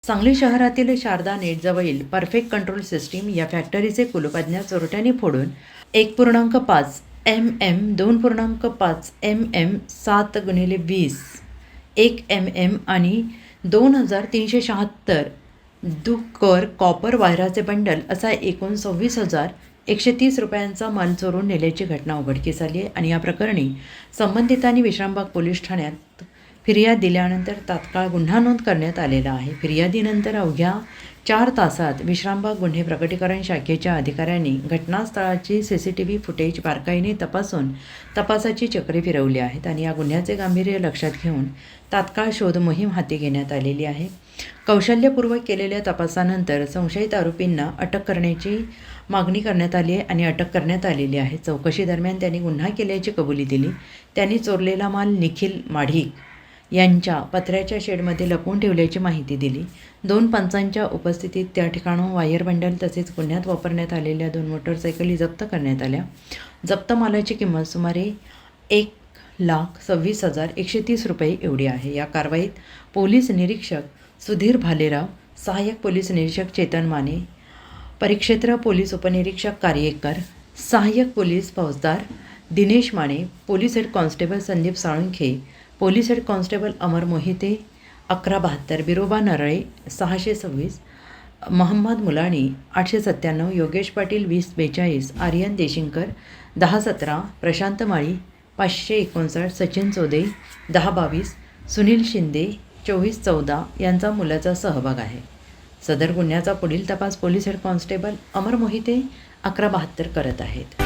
सांगली शहरातील Sharda नेटजवळील perfect control system या फॅक्टरीचे कुलूप अज्ञात चोरट्यांनी फोडून 1.5 mm 2.5 mm 7x20 1 mm आणि 2376 दुकर कॉपर वायराचे बंडल असा एकूण 26,130 रुपयांचा माल चोरून नेल्याची घटना उघडकीस आली आहे आणि या प्रकरणी संबंधितांनी विश्रामबाग पोलीस ठाण्यात फिर्याद दिल्यानंतर तात्काळ गुन्हा नोंद करण्यात आलेला आहे। फिर्यादीनंतर अवघ्या 4 तासात विश्रामबाग गुन्हे प्रकटीकरण शाखेच्या अधिकाऱ्यांनी घटनास्थळाची CCTV फुटेज बारकाईने तपासून तपासाची चक्रे फिरवली आहेत आणि या गुन्ह्याचे गांभीर्य लक्षात घेऊन तात्काळ शोध मोहीम हाती घेण्यात आलेली आहे। कौशल्यपूर्वक केलेल्या तपासानंतर संशयित आरोपींना अटक करण्याची मागणी करण्यात आली आहे आणि अटक करण्यात आलेली आहे। चौकशी दरम्यान त्यांनी गुन्हा केल्याची कबुली दिली। त्यांनी चोरलेला माल निखिल माढी यांच्या पत्र्याच्या शेडमध्ये लपवून ठेवल्याची माहिती दिली। 2 पंचांच्या उपस्थितीत त्या ठिकाणून वायर बंडल तसेच गुन्ह्यात वापरण्यात आलेल्या 2 मोटरसायकली जप्त करण्यात आल्या। जप्त मालाची किंमत सुमारे 1,26,130 रुपये एवढी आहे। या कारवाईत पोलीस निरीक्षक सुधीर भालेराव, सहाय्यक पोलीस निरीक्षक चेतन माने, परिक्षेत्र पोलीस उपनिरीक्षक कार्यकर, सहाय्यक पोलीस फौजदार Dinesh Mane, police head constable Sandeep Salunkhe, police head constable Amar Mohite 1172, Biroba Narale 626, Mohammad Mulani 897, Yogesh Patil 2042, Aryan Deshinkar 1017, Prashant Mali 559, Sachin Chode 1022, Sunil Shinde 2414 यांचा मुलाचा सहभाग आहे। सदर गुन्ह्याचा पुढील तपास police head constable Amar Mohite 1172 करत आहेत।